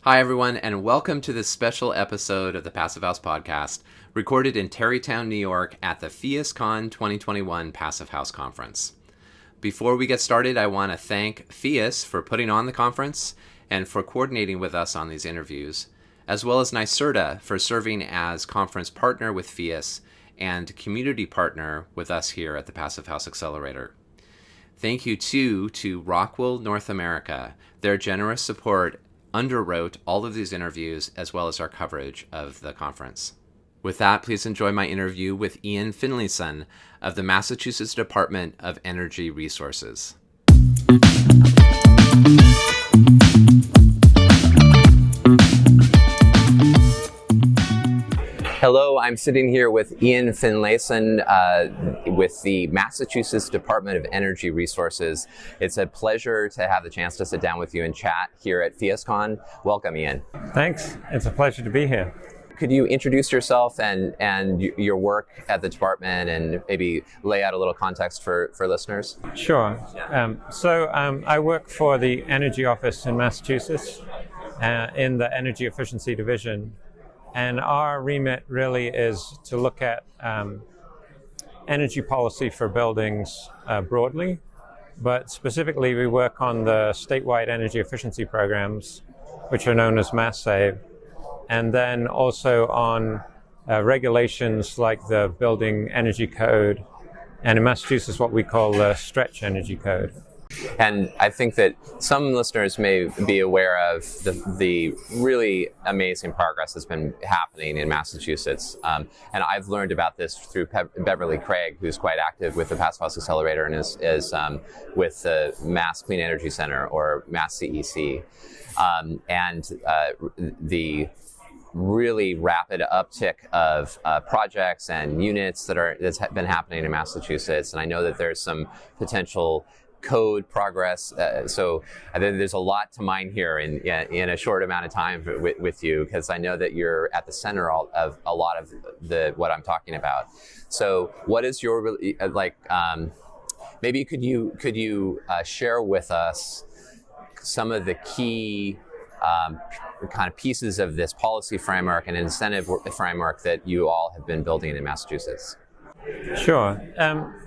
Hi, everyone, and welcome to this special episode of the Passive House Podcast, recorded in Tarrytown, New York at the PhiusCon 2021 Passive House Conference. Before we get started, I want to thank Phius for putting on the conference and for coordinating with us on these interviews, as well as NYSERDA for serving as conference partner with Phius and community partner with us here at the Passive House Accelerator. Thank you, too, to Rockwell North America. Their generous support underwrote all of these interviews as well as our coverage of the conference. With that, please enjoy my interview with Ian Findlayson of the Massachusetts Department of Energy Resources. Hello, I'm sitting here with Ian Findlayson with the Massachusetts Department of Energy Resources. It's a pleasure to have the chance to sit down with you and chat here at PhiusCon. Welcome, Ian. Thanks. It's a pleasure to be here. Could you introduce yourself and your work at the department and maybe lay out a little context for listeners? Sure. I work for the Energy Office in Massachusetts in the Energy Efficiency Division. And our remit really is to look at energy policy for buildings broadly, but specifically we work on the statewide energy efficiency programs, which are known as MassSave, and then also on regulations like the Building Energy Code, and in Massachusetts what we call the Stretch Energy Code. And I think that some listeners may be aware of the really amazing progress that's been happening in Massachusetts. And I've learned about this through Beverly Craig, who's quite active with the House Accelerator and is with the Mass Clean Energy Center, or Mass CEC. The really rapid uptick of projects and units that's been happening in Massachusetts. And I know that there's some potential code progress, so I think there's a lot to mine here in a short amount of time with you, because I know that you're at the center of a lot of what I'm talking about. So, what is your maybe could you share with us some of the key kind of pieces of this policy framework and incentive framework that you all have been building in Massachusetts? Sure.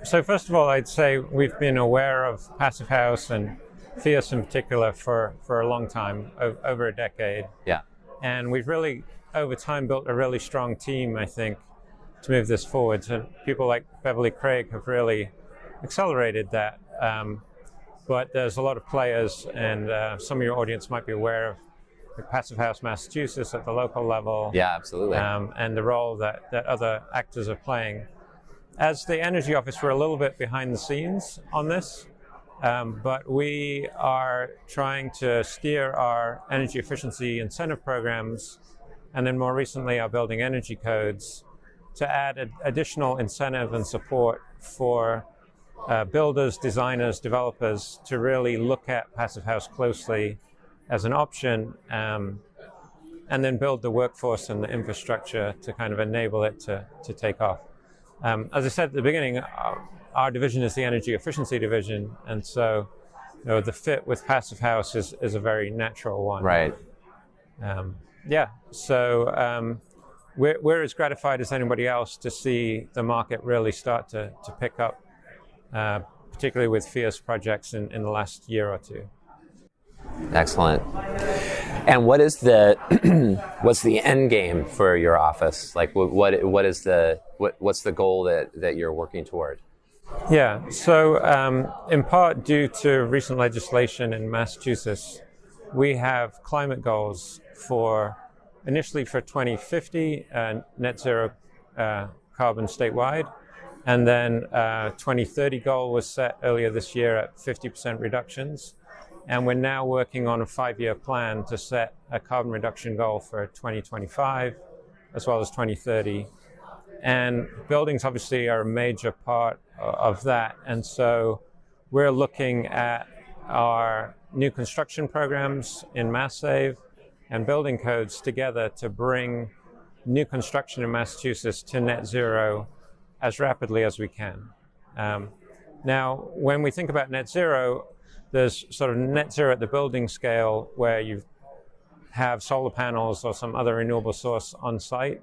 So first of all, I'd say we've been aware of Passive House and Phius in particular for a long time, over a decade. Yeah. And we've really, over time, built a really strong team, I think, to move this forward. So people like Beverly Craig have really accelerated that. But there's a lot of players, and some of your audience might be aware of the Passive House Massachusetts at the local level. Yeah, absolutely. And the role that other actors are playing. As the Energy Office, we're a little bit behind the scenes on this, but we are trying to steer our energy efficiency incentive programs, and then more recently our building energy codes, to add additional incentive and support for builders, designers, developers to really look at Passive House closely as an option, and then build the workforce and the infrastructure to kind of enable it to take off. As I said at the beginning, our division is the Energy Efficiency Division, and so the fit with Passive House is a very natural one. Right. So we're as gratified as anybody else to see the market really start to pick up, particularly with Phius projects in the last year or two. Excellent. And what is what's the end game for your office? Like, what's the goal that you're working toward? Yeah. So, in part due to recent legislation in Massachusetts, we have climate goals initially for 2050, net zero carbon statewide, and then 2030 goal was set earlier this year at 50% reductions. And we're now working on a 5-year plan to set a carbon reduction goal for 2025 as well as 2030. And buildings obviously are a major part of that. And so we're looking at our new construction programs in MassSave and building codes together to bring new construction in Massachusetts to net zero as rapidly as we can. Now, when we think about net zero, there's sort of net zero at the building scale, where you've have solar panels or some other renewable source on site.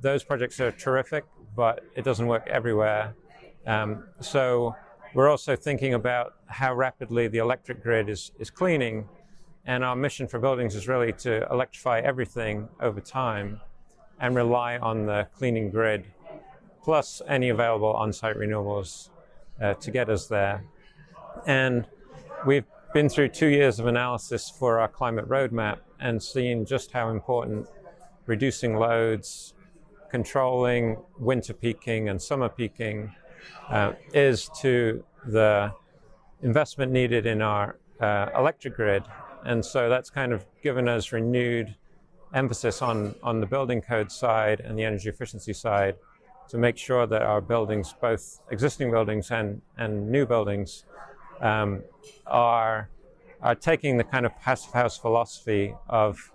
Those projects are terrific, but it doesn't work everywhere. So we're also thinking about how rapidly the electric grid is cleaning, and our mission for buildings is really to electrify everything over time and rely on the cleaning grid, plus any available on-site renewables to get us there. And we've been through 2 years of analysis for our climate roadmap and seen just how important reducing loads, controlling winter peaking and summer peaking is to the investment needed in our electric grid. And so that's kind of given us renewed emphasis on the building code side and the energy efficiency side to make sure that our buildings, both existing buildings and new buildings, are taking the kind of passive house philosophy of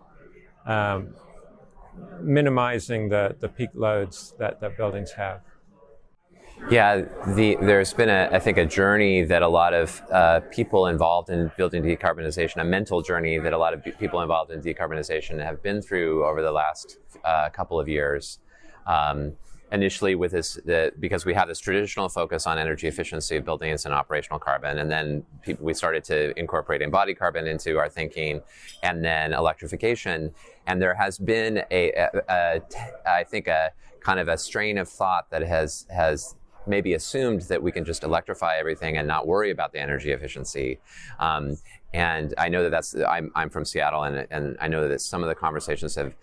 minimizing the peak loads that buildings have. Yeah, there's been, I think, a journey that a lot of people involved in building decarbonization, a mental journey that a lot of people involved in decarbonization have been through over the last couple of years. Initially with because we have this traditional focus on energy efficiency of buildings and operational carbon, and then we started to incorporate embodied carbon into our thinking, and then electrification. And there has been I think a kind of a strain of thought that has maybe assumed that we can just electrify everything and not worry about the energy efficiency. And I know that I'm from Seattle, and I know that some of the conversations have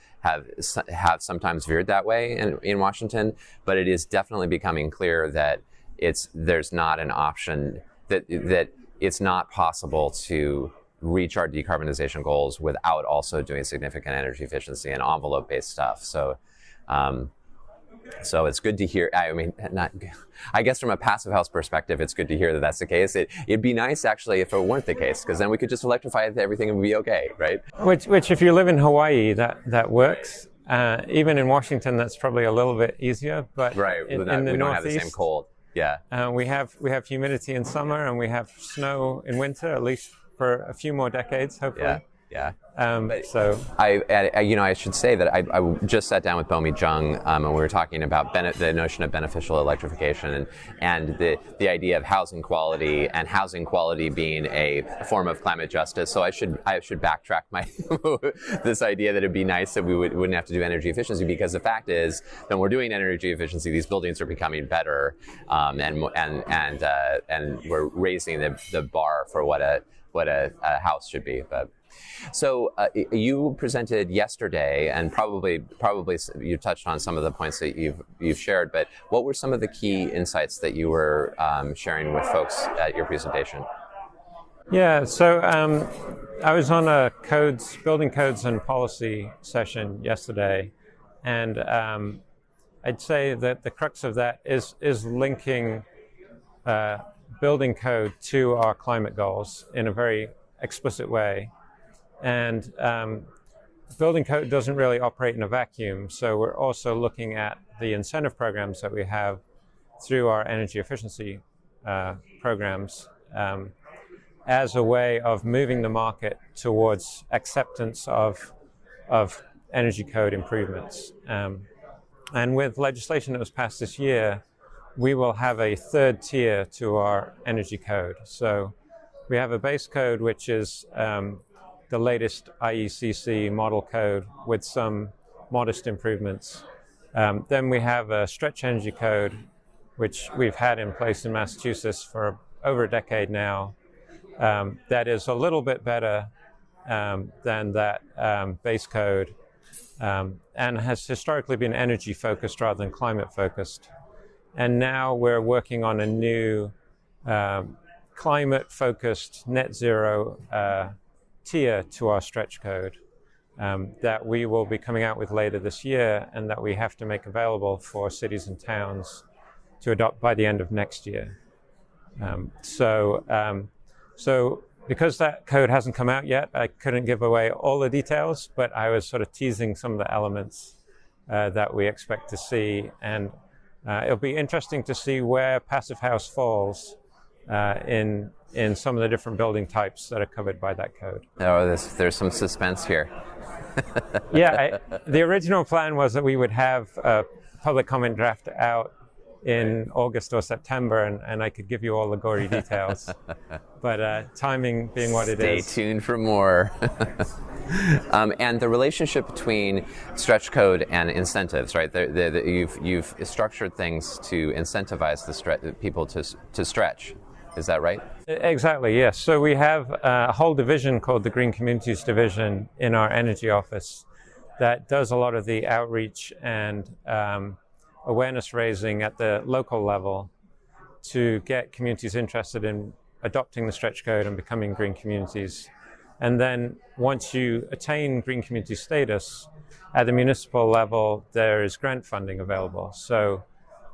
sometimes veered that way in Washington, but it is definitely becoming clear that there's not an option, that it's not possible to reach our decarbonization goals without also doing significant energy efficiency and envelope-based stuff. So it's good to hear. I guess from a passive house perspective, it's good to hear that that's the case. It'd be nice actually if it weren't the case, because then we could just electrify everything and be okay, right? Which if you live in Hawaii, that works. Even in Washington, that's probably a little bit easier. But right, in the we don't Northeast, have the same cold. Yeah. We have humidity in summer and we have snow in winter, at least for a few more decades, hopefully. Yeah. So I should say that I just sat down with Bomi Jung, and we were talking about the notion of beneficial electrification and the idea of housing quality, and housing quality being a form of climate justice. So I should backtrack this idea that it'd be nice that we wouldn't have to do energy efficiency, because the fact is when we're doing energy efficiency, these buildings are becoming better, and we're raising the bar for what a house should be. But so you presented yesterday, and probably you touched on some of the points that you've shared. But what were some of the key insights that you were sharing with folks at your presentation? Yeah, so I was on a building codes and policy session yesterday, and I'd say that the crux of that is linking building code to our climate goals in a very explicit way. And building code doesn't really operate in a vacuum, so we're also looking at the incentive programs that we have through our energy efficiency programs as a way of moving the market towards acceptance of energy code improvements. And with legislation that was passed this year, we will have a third tier to our energy code. So we have a base code, which is the latest IECC model code with some modest improvements. Then we have a stretch energy code, which we've had in place in Massachusetts for over a decade now, that is a little bit better than that base code, and has historically been energy focused rather than climate focused. And now we're working on a new climate focused net zero tier to our stretch code that we will be coming out with later this year, and that we have to make available for cities and towns to adopt by the end of next year. So because that code hasn't come out yet, I couldn't give away all the details, but I was sort of teasing some of the elements that we expect to see. And it'll be interesting to see where Passive House falls in some of the different building types that are covered by that code. Oh, there's some suspense here. Yeah, the original plan was that we would have a public comment draft out in August or September, and I could give you all the gory details. But timing being what it is. Stay tuned for more. And the relationship between stretch code and incentives, right? You've structured things to incentivize the people to stretch. Is that right? Exactly, yes. So we have a whole division called the Green Communities Division in our energy office that does a lot of the outreach and awareness raising at the local level to get communities interested in adopting the stretch code and becoming green communities. And then once you attain green community status, at the municipal level, there is grant funding available. So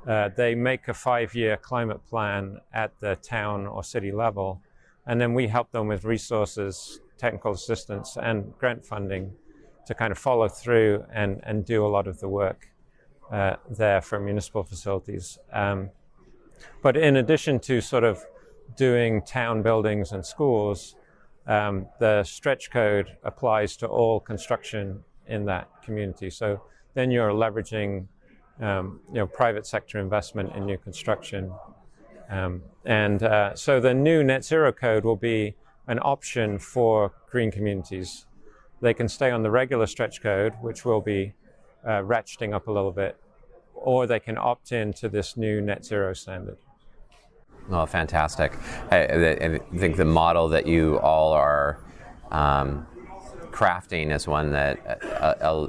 they make a 5-year climate plan at the town or city level, and then we help them with resources, technical assistance, and grant funding to kind of follow through and do a lot of the work there for municipal facilities. But in addition to sort of doing town buildings and schools, the stretch code applies to all construction in that community. So then you're leveraging private sector investment in new construction. So the new net zero code will be an option for green communities. They can stay on the regular stretch code, which will be ratcheting up a little bit, or they can opt in to this new net zero standard. Oh, fantastic. I think the model that you all are crafting is one that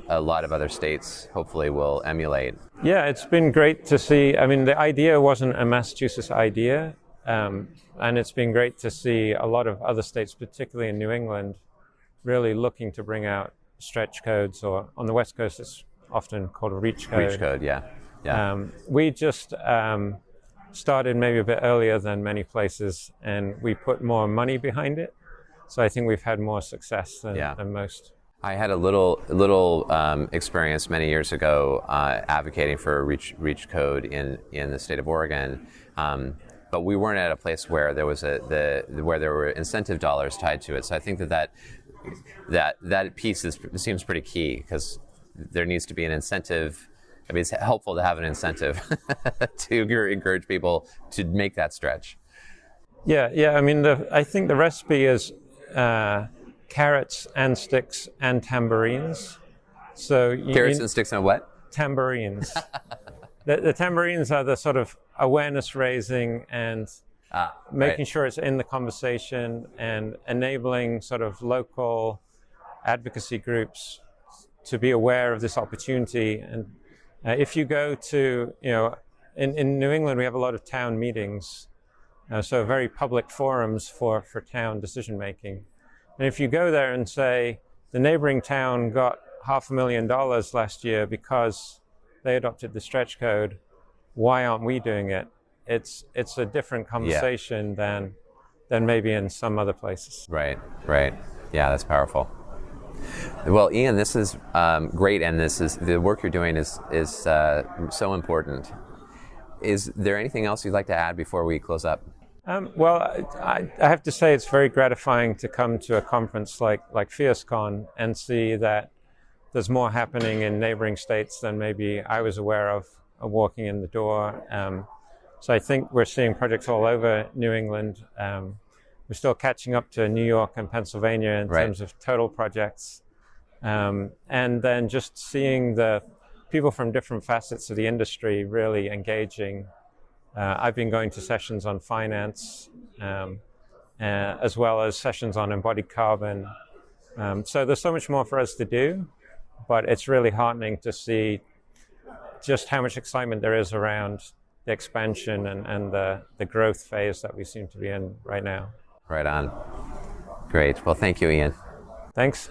a lot of other states hopefully will emulate. Yeah, it's been great to see. I mean, the idea wasn't a Massachusetts idea, and it's been great to see a lot of other states, particularly in New England, really looking to bring out stretch codes, or on the West Coast it's often called a reach code. Reach code, yeah. We just started maybe a bit earlier than many places, and we put more money behind it. So I think we've had more success than most. I had a little experience many years ago advocating for a reach code in the state of Oregon, but we weren't at a place where there was where there were incentive dollars tied to it. So I think that piece seems pretty key, because there needs to be an incentive. I mean, it's helpful to have an incentive to encourage people to make that stretch. Yeah. I mean, I think the recipe is carrots and sticks and tambourines. So carrots and sticks and what? Tambourines. The tambourines are the sort of awareness raising and making sure it's in the conversation and enabling sort of local advocacy groups to be aware of this opportunity. And if you go to, in New England, we have a lot of town meetings, so very public forums for town decision making. And if you go there and say, the neighboring town got $500,000 last year because they adopted the stretch code, why aren't we doing it? It's a different conversation than maybe in some other places. Right. Yeah, that's powerful. Well, Ian, this is great, and the work you're doing is so important. Is there anything else you'd like to add before we close up? Well, I have to say it's very gratifying to come to a conference like PhiusCon and see that there's more happening in neighboring states than maybe I was aware of walking in the door. So I think we're seeing projects all over New England. We're still catching up to New York and Pennsylvania in terms of total projects. And then just seeing the people from different facets of the industry really engaging. I've been going to sessions on finance, as well as sessions on embodied carbon. So there's so much more for us to do, but it's really heartening to see just how much excitement there is around the expansion and the growth phase that we seem to be in right now. Right on. Great. Well, thank you, Ian. Thanks.